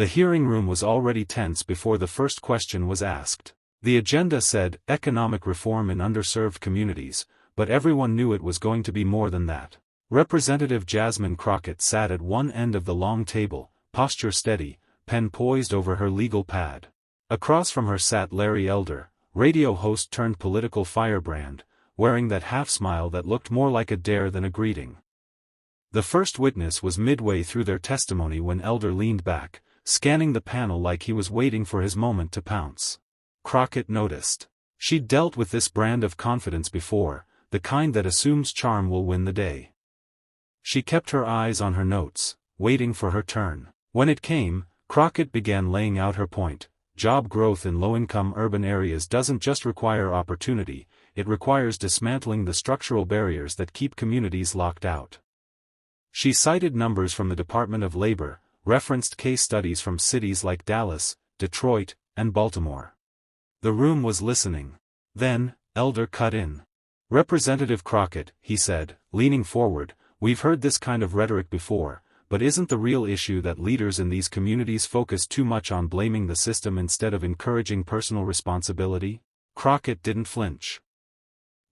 The hearing room was already tense before the first question was asked. The agenda said, economic reform in underserved communities, but everyone knew it was going to be more than that. Representative Jasmine Crockett sat at one end of the long table, posture steady, pen poised over her legal pad. Across from her sat Larry Elder, radio host turned political firebrand, wearing that half-smile that looked more like a dare than a greeting. The first witness was midway through their testimony when Elder leaned back, scanning the panel like he was waiting for his moment to pounce. Crockett noticed. She'd dealt with this brand of confidence before, the kind that assumes charm will win the day. She kept her eyes on her notes, waiting for her turn. When it came, Crockett began laying out her point. Job growth in low-income urban areas doesn't just require opportunity, it requires dismantling the structural barriers that keep communities locked out. She cited numbers from the Department of Labor, referenced case studies from cities like Dallas, Detroit, and Baltimore. The room was listening. Then, Elder cut in. Representative Crockett, he said, leaning forward, we've heard this kind of rhetoric before, but isn't the real issue that leaders in these communities focus too much on blaming the system instead of encouraging personal responsibility? Crockett didn't flinch.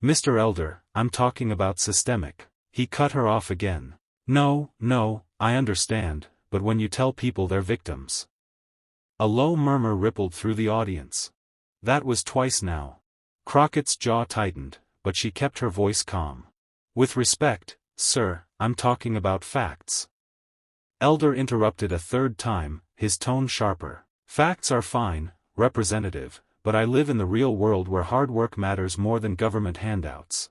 Mr. Elder, I'm talking about systemic. He cut her off again. No, I understand, but when you tell people they're victims. A low murmur rippled through the audience. That was twice now. Crockett's jaw tightened, but she kept her voice calm. With respect, sir, I'm talking about facts. Elder interrupted a third time, his tone sharper. Facts are fine, Representative, but I live in the real world where hard work matters more than government handouts.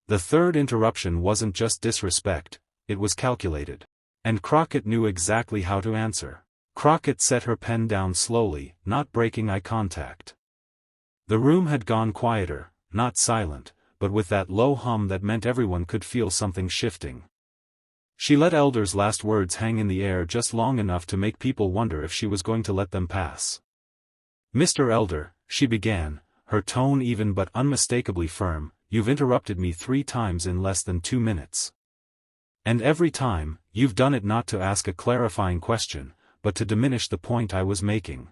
The third interruption wasn't just disrespect, it was calculated. And Crockett knew exactly how to answer. Crockett set her pen down slowly, not breaking eye contact. The room had gone quieter, not silent, but with that low hum that meant everyone could feel something shifting. She let Elder's last words hang in the air just long enough to make people wonder if she was going to let them pass. Mr. Elder, she began, her tone even but unmistakably firm, you've interrupted me 3 times in less than 2 minutes. And every time, you've done it not to ask a clarifying question, but to diminish the point I was making.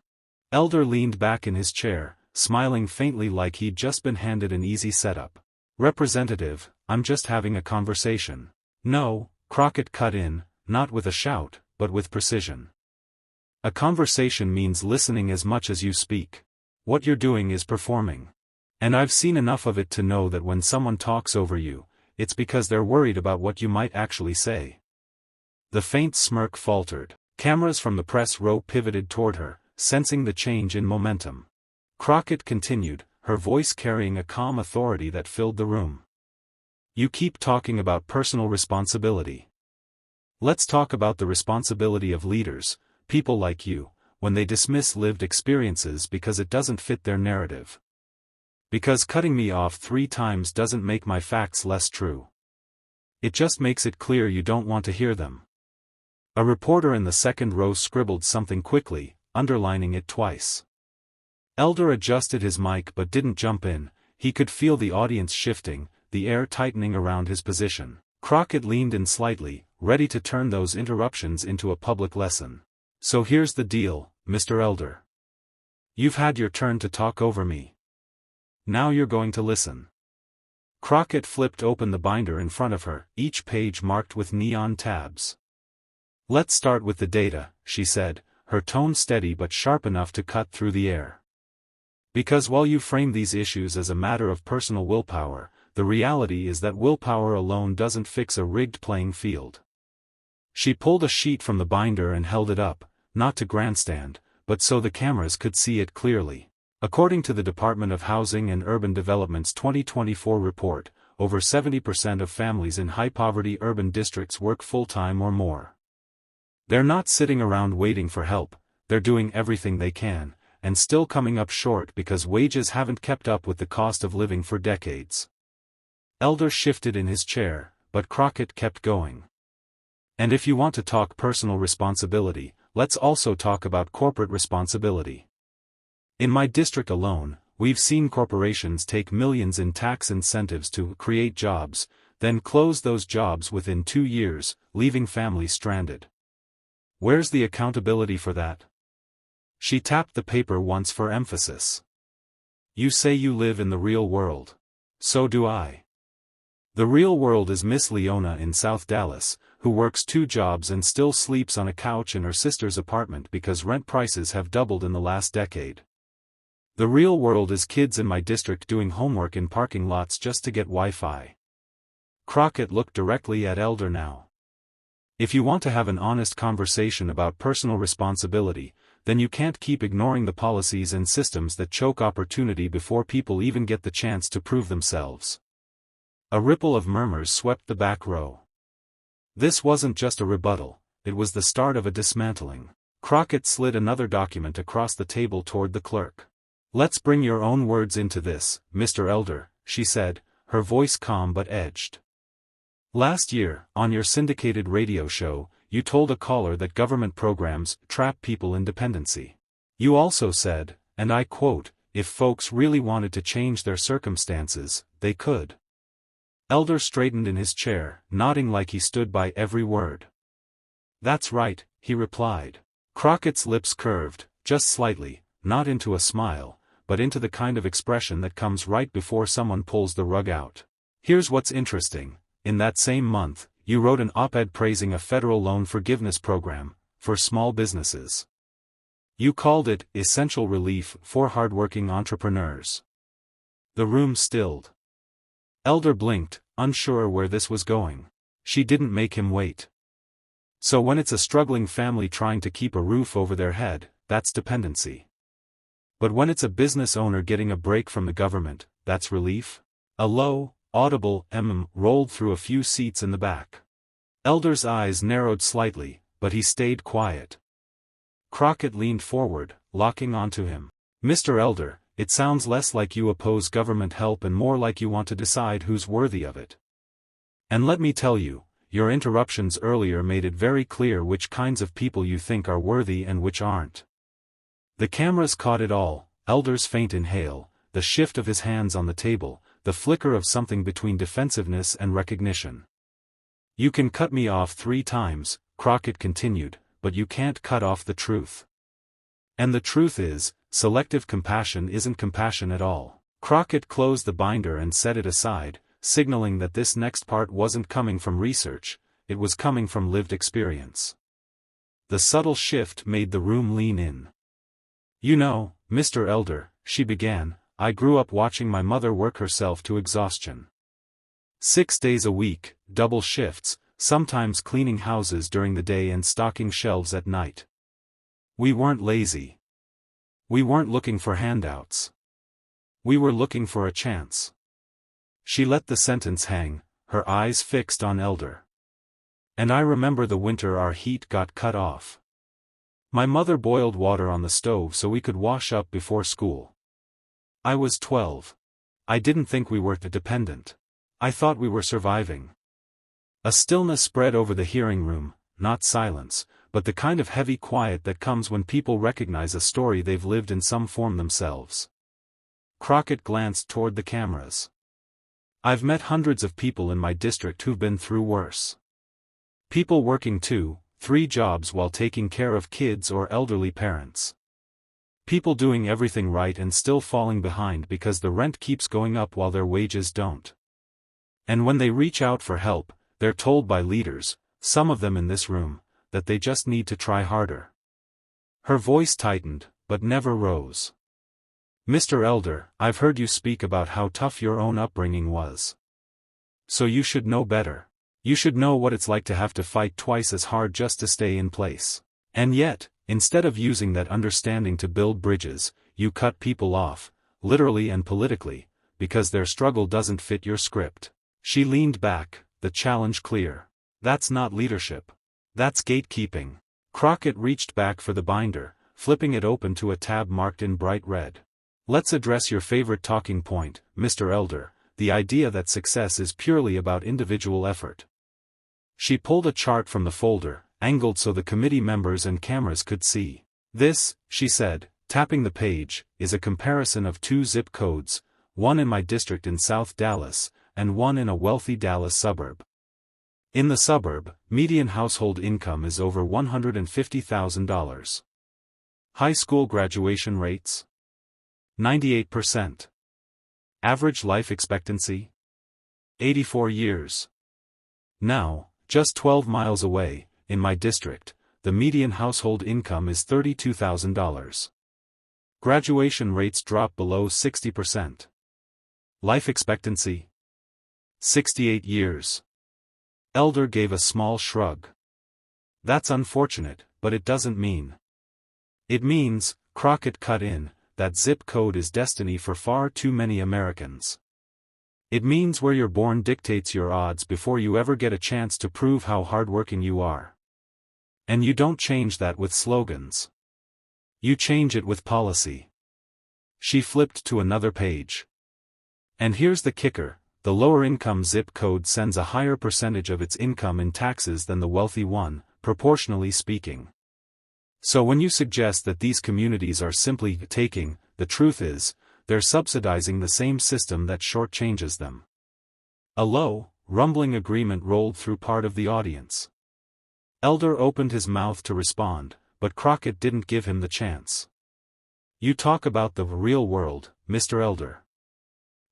Elder leaned back in his chair, smiling faintly like he'd just been handed an easy setup. Representative, I'm just having a conversation. No, Crockett cut in, not with a shout, but with precision. A conversation means listening as much as you speak. What you're doing is performing. And I've seen enough of it to know that when someone talks over you, it's because they're worried about what you might actually say. The faint smirk faltered. Cameras from the press row pivoted toward her, sensing the change in momentum. Crockett continued, her voice carrying a calm authority that filled the room. You keep talking about personal responsibility. Let's talk about the responsibility of leaders, people like you, when they dismiss lived experiences because it doesn't fit their narrative. Because cutting me off 3 times doesn't make my facts less true. It just makes it clear you don't want to hear them. A reporter in the second row scribbled something quickly, underlining it twice. Elder adjusted his mic but didn't jump in, he could feel the audience shifting, the air tightening around his position. Crockett leaned in slightly, ready to turn those interruptions into a public lesson. So here's the deal, Mr. Elder. You've had your turn to talk over me. Now you're going to listen. Crockett flipped open the binder in front of her, each page marked with neon tabs. Let's start with the data, she said, her tone steady but sharp enough to cut through the air. Because while you frame these issues as a matter of personal willpower, the reality is that willpower alone doesn't fix a rigged playing field. She pulled a sheet from the binder and held it up, not to grandstand, but so the cameras could see it clearly. According to the Department of Housing and Urban Development's 2024 report, over 70% of families in high-poverty urban districts work full-time or more. They're not sitting around waiting for help, they're doing everything they can, and still coming up short because wages haven't kept up with the cost of living for decades. Elder shifted in his chair, but Crockett kept going. And if you want to talk personal responsibility, let's also talk about corporate responsibility. In my district alone, we've seen corporations take millions in tax incentives to create jobs, then close those jobs within 2 years, leaving families stranded. Where's the accountability for that? She tapped the paper once for emphasis. You say you live in the real world. So do I. The real world is Miss Leona in South Dallas, who works 2 jobs and still sleeps on a couch in her sister's apartment because rent prices have doubled in the last decade. The real world is kids in my district doing homework in parking lots just to get Wi-Fi. Crockett looked directly at Elder now. If you want to have an honest conversation about personal responsibility, then you can't keep ignoring the policies and systems that choke opportunity before people even get the chance to prove themselves. A ripple of murmurs swept the back row. This wasn't just a rebuttal, it was the start of a dismantling. Crockett slid another document across the table toward the clerk. Let's bring your own words into this, Mr. Elder, she said, her voice calm but edged. Last year, on your syndicated radio show, you told a caller that government programs trap people in dependency. You also said, and I quote, if folks really wanted to change their circumstances, they could. Elder straightened in his chair, nodding like he stood by every word. That's right, he replied. Crockett's lips curved, just slightly, not into a smile, but into the kind of expression that comes right before someone pulls the rug out. Here's what's interesting. In that same month, you wrote an op-ed praising a federal loan forgiveness program for small businesses. You called it essential relief for hardworking entrepreneurs. The room stilled. Elder blinked, unsure where this was going. She didn't make him wait. So when it's a struggling family trying to keep a roof over their head, that's dependency. But when it's a business owner getting a break from the government, that's relief? A low, audible rolled through a few seats in the back. Elder's eyes narrowed slightly, but he stayed quiet. Crockett leaned forward, locking onto him. Mr. Elder, it sounds less like you oppose government help and more like you want to decide who's worthy of it. And let me tell you, your interruptions earlier made it very clear which kinds of people you think are worthy and which aren't. The cameras caught it all, Elder's faint inhale, the shift of his hands on the table, the flicker of something between defensiveness and recognition. You can cut me off 3 times, Crockett continued, but you can't cut off the truth. And the truth is, selective compassion isn't compassion at all. Crockett closed the binder and set it aside, signaling that this next part wasn't coming from research, it was coming from lived experience. The subtle shift made the room lean in. You know, Mr. Elder, she began, I grew up watching my mother work herself to exhaustion. 6 days a week, double shifts, sometimes cleaning houses during the day and stocking shelves at night. We weren't lazy. We weren't looking for handouts. We were looking for a chance. She let the sentence hang, her eyes fixed on Elder. And I remember the winter our heat got cut off. My mother boiled water on the stove so we could wash up before school. I was 12. I didn't think we were dependent. I thought we were surviving. A stillness spread over the hearing room, not silence, but the kind of heavy quiet that comes when people recognize a story they've lived in some form themselves. Crockett glanced toward the cameras. I've met hundreds of people in my district who've been through worse. People working 2, 3 jobs while taking care of kids or elderly parents. People doing everything right and still falling behind because the rent keeps going up while their wages don't. And when they reach out for help, they're told by leaders, some of them in this room, that they just need to try harder. Her voice tightened, but never rose. Mr. Elder, I've heard you speak about how tough your own upbringing was. So you should know better. You should know what it's like to have to fight twice as hard just to stay in place. And yet, instead of using that understanding to build bridges, you cut people off, literally and politically, because their struggle doesn't fit your script. She leaned back, the challenge clear. That's not leadership. That's gatekeeping. Crockett reached back for the binder, flipping it open to a tab marked in bright red. Let's address your favorite talking point, Mr. Elder, the idea that success is purely about individual effort. She pulled a chart from the folder, angled so the committee members and cameras could see. This, she said, tapping the page, is a comparison of 2 zip codes, one in my district in South Dallas, and one in a wealthy Dallas suburb. In the suburb, median household income is over $150,000. High school graduation rates? 98%. Average life expectancy? 84 years. Now, just 12 miles away, in my district, the median household income is $32,000. Graduation rates drop below 60%. Life expectancy? 68 years. Elder gave a small shrug. That's unfortunate, but it doesn't mean. It means, Crockett cut in, that zip code is destiny for far too many Americans. It means where you're born dictates your odds before you ever get a chance to prove how hardworking you are. And you don't change that with slogans. You change it with policy. She flipped to another page. And here's the kicker, the lower income zip code sends a higher percentage of its income in taxes than the wealthy one, proportionally speaking. So when you suggest that these communities are simply taking, the truth is, they're subsidizing the same system that shortchanges them. A low, rumbling agreement rolled through part of the audience. Elder opened his mouth to respond, but Crockett didn't give him the chance. You talk about the real world, Mr. Elder.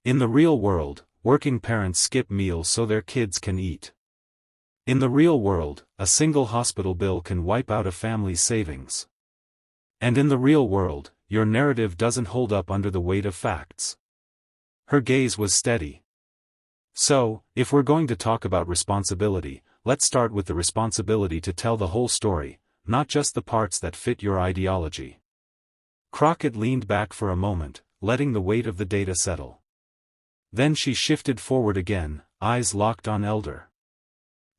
In the real world, working parents skip meals so their kids can eat. In the real world, a single hospital bill can wipe out a family's savings. And in the real world, your narrative doesn't hold up under the weight of facts. Her gaze was steady. So, if we're going to talk about responsibility, let's start with the responsibility to tell the whole story, not just the parts that fit your ideology. Crockett leaned back for a moment, letting the weight of the data settle. Then she shifted forward again, eyes locked on Elder.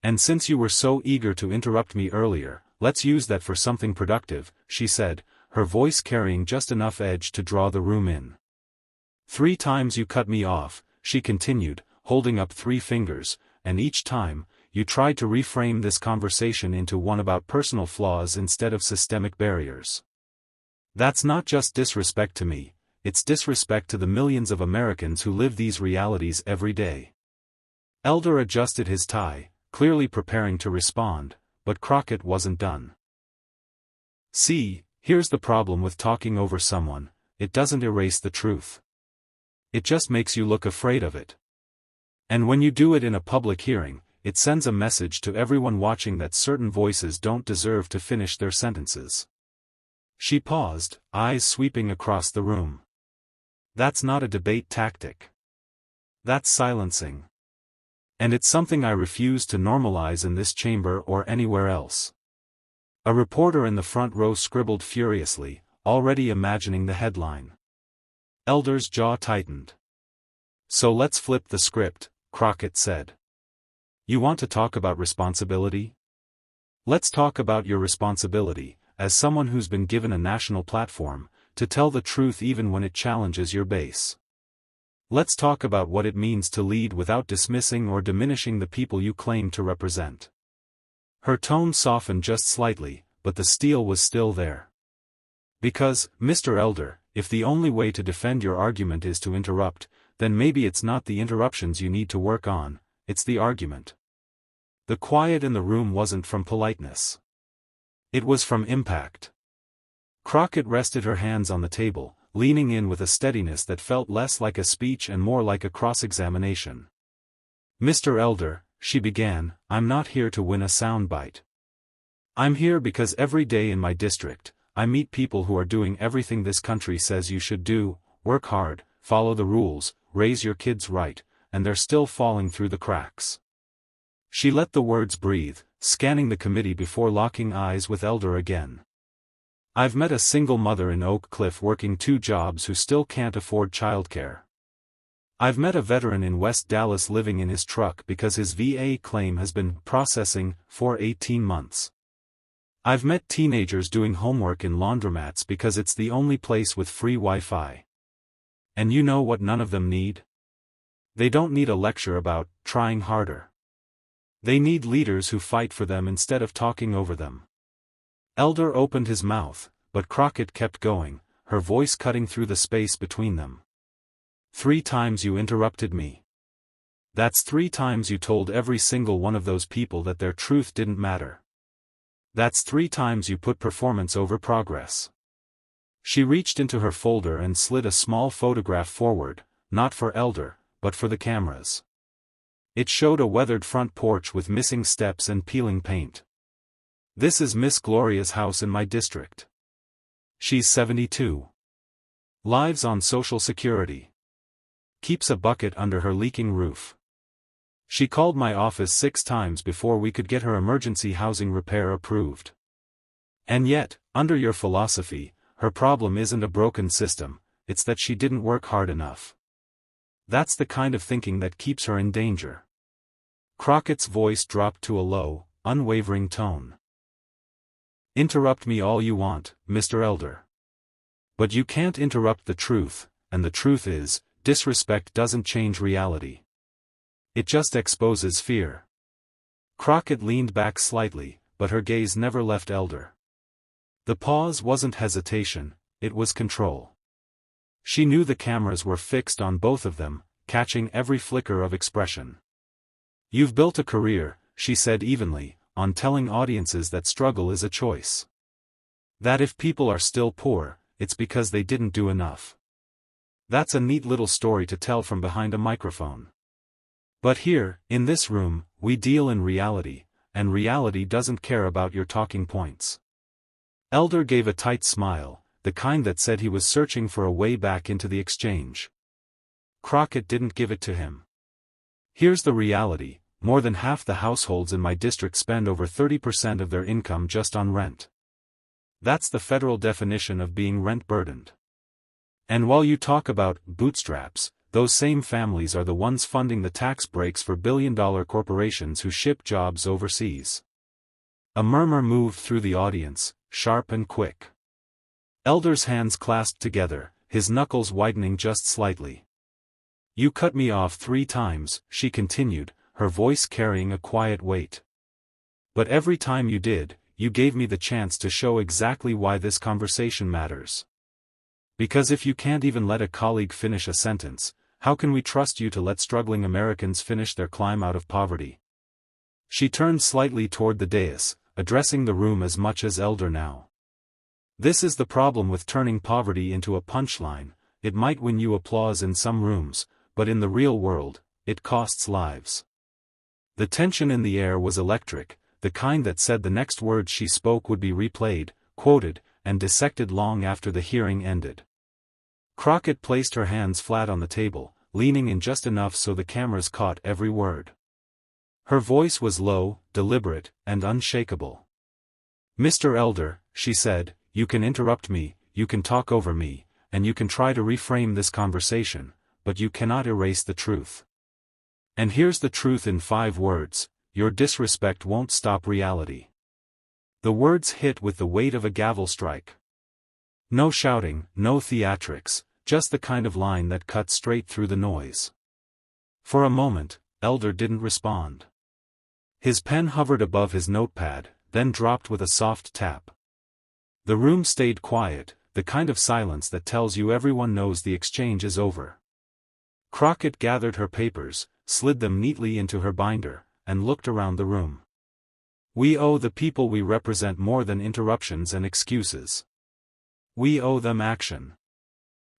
And since you were so eager to interrupt me earlier, let's use that for something productive, she said, her voice carrying just enough edge to draw the room in. 3 times you cut me off, she continued, holding up 3 fingers, and each time, you tried to reframe this conversation into one about personal flaws instead of systemic barriers. That's not just disrespect to me, it's disrespect to the millions of Americans who live these realities every day. Elder adjusted his tie, clearly preparing to respond, but Crockett wasn't done. See, here's the problem with talking over someone, it doesn't erase the truth. It just makes you look afraid of it. And when you do it in a public hearing, it sends a message to everyone watching that certain voices don't deserve to finish their sentences. She paused, eyes sweeping across the room. That's not a debate tactic. That's silencing. And it's something I refuse to normalize in this chamber or anywhere else. A reporter in the front row scribbled furiously, already imagining the headline. Elder's jaw tightened. So let's flip the script, Crockett said. You want to talk about responsibility? Let's talk about your responsibility, as someone who's been given a national platform, to tell the truth even when it challenges your base. Let's talk about what it means to lead without dismissing or diminishing the people you claim to represent. Her tone softened just slightly, but the steel was still there. Because, Mr. Elder, if the only way to defend your argument is to interrupt, then maybe it's not the interruptions you need to work on, it's the argument. The quiet in the room wasn't from politeness. It was from impact. Crockett rested her hands on the table, leaning in with a steadiness that felt less like a speech and more like a cross-examination. Mr. Elder, she began, I'm not here to win a soundbite. I'm here because every day in my district, I meet people who are doing everything this country says you should do, work hard, follow the rules, raise your kids right, and they're still falling through the cracks. She let the words breathe, scanning the committee before locking eyes with Elder again. I've met a single mother in Oak Cliff working 2 jobs who still can't afford childcare. I've met a veteran in West Dallas living in his truck because his VA claim has been processing for 18 months. I've met teenagers doing homework in laundromats because it's the only place with free Wi-Fi. And you know what none of them need? They don't need a lecture about trying harder. They need leaders who fight for them instead of talking over them. Elder opened his mouth, but Crockett kept going, her voice cutting through the space between them. 3 times you interrupted me. That's 3 times you told every single one of those people that their truth didn't matter. That's 3 times you put performance over progress. She reached into her folder and slid a small photograph forward, not for Elder, but for the cameras. It showed a weathered front porch with missing steps and peeling paint. This is Miss Gloria's house in my district. She's 72. Lives on Social Security. Keeps a bucket under her leaking roof. She called my office 6 times before we could get her emergency housing repair approved. And yet, under your philosophy, her problem isn't a broken system, it's that she didn't work hard enough. That's the kind of thinking that keeps her in danger. Crockett's voice dropped to a low, unwavering tone. Interrupt me all you want, Mr. Elder. But you can't interrupt the truth, and the truth is, disrespect doesn't change reality. It just exposes fear. Crockett leaned back slightly, but her gaze never left Elder. The pause wasn't hesitation, it was control. She knew the cameras were fixed on both of them, catching every flicker of expression. You've built a career, she said evenly, on telling audiences that struggle is a choice. That if people are still poor, it's because they didn't do enough. That's a neat little story to tell from behind a microphone. But here, in this room, we deal in reality, and reality doesn't care about your talking points. Elder gave a tight smile, the kind that said he was searching for a way back into the exchange. Crockett didn't give it to him. Here's the reality, more than half the households in my district spend over 30% of their income just on rent. That's the federal definition of being rent-burdened. And while you talk about bootstraps, those same families are the ones funding the tax breaks for billion-dollar corporations who ship jobs overseas. A murmur moved through the audience, sharp and quick. Elder's hands clasped together, his knuckles widening just slightly. You cut me off 3 times, she continued, her voice carrying a quiet weight. But every time you did, you gave me the chance to show exactly why this conversation matters. Because if you can't even let a colleague finish a sentence, how can we trust you to let struggling Americans finish their climb out of poverty? She turned slightly toward the dais, addressing the room as much as Elder now. This is the problem with turning poverty into a punchline. It might win you applause in some rooms, but in the real world, it costs lives. The tension in the air was electric, the kind that said the next words she spoke would be replayed, quoted, and dissected long after the hearing ended. Crockett placed her hands flat on the table, leaning in just enough so the cameras caught every word. Her voice was low, deliberate, and unshakable. Mr. Elder, she said, you can interrupt me, you can talk over me, and you can try to reframe this conversation, but you cannot erase the truth. And here's the truth in 5 words, your disrespect won't stop reality. The words hit with the weight of a gavel strike. No shouting, no theatrics, just the kind of line that cut straight through the noise. For a moment, Elder didn't respond. His pen hovered above his notepad, then dropped with a soft tap. The room stayed quiet, the kind of silence that tells you everyone knows the exchange is over. Crockett gathered her papers, slid them neatly into her binder, and looked around the room. We owe the people we represent more than interruptions and excuses. We owe them action.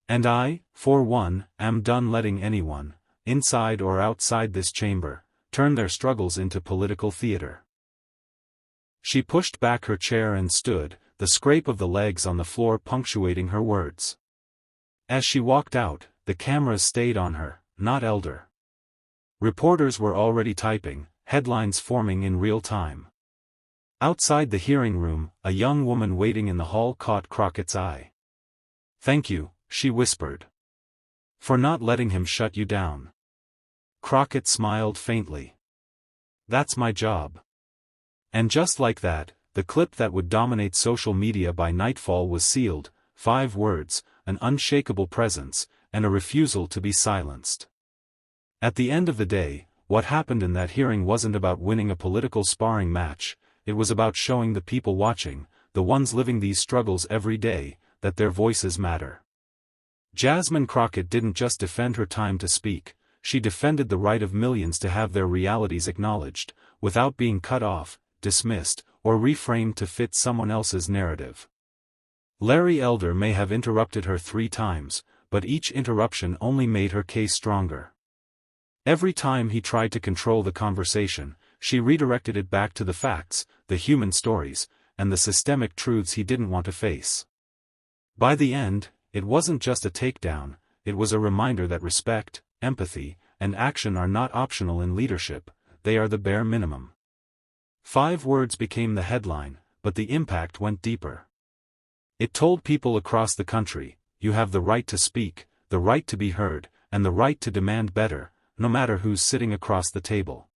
And I, for one, am done letting anyone, inside or outside this chamber, turn their struggles into political theater. She pushed back her chair and stood, the scrape of the legs on the floor punctuating her words. As she walked out, the cameras stayed on her, not Elder. Reporters were already typing, headlines forming in real time. Outside the hearing room, a young woman waiting in the hall caught Crockett's eye. Thank you, she whispered. For not letting him shut you down. Crockett smiled faintly. That's my job. And just like that, the clip that would dominate social media by nightfall was sealed, 5 words, an unshakable presence, and a refusal to be silenced. At the end of the day, what happened in that hearing wasn't about winning a political sparring match, it was about showing the people watching, the ones living these struggles every day, that their voices matter. Jasmine Crockett didn't just defend her time to speak, she defended the right of millions to have their realities acknowledged, without being cut off, dismissed, or reframed to fit someone else's narrative. Larry Elder may have interrupted her 3 times, but each interruption only made her case stronger. Every time he tried to control the conversation, she redirected it back to the facts, the human stories, and the systemic truths he didn't want to face. By the end, it wasn't just a takedown, it was a reminder that respect, empathy, and action are not optional in leadership, they are the bare minimum. 5 words became the headline, but the impact went deeper. It told people across the country, you have the right to speak, the right to be heard, and the right to demand better, no matter who's sitting across the table.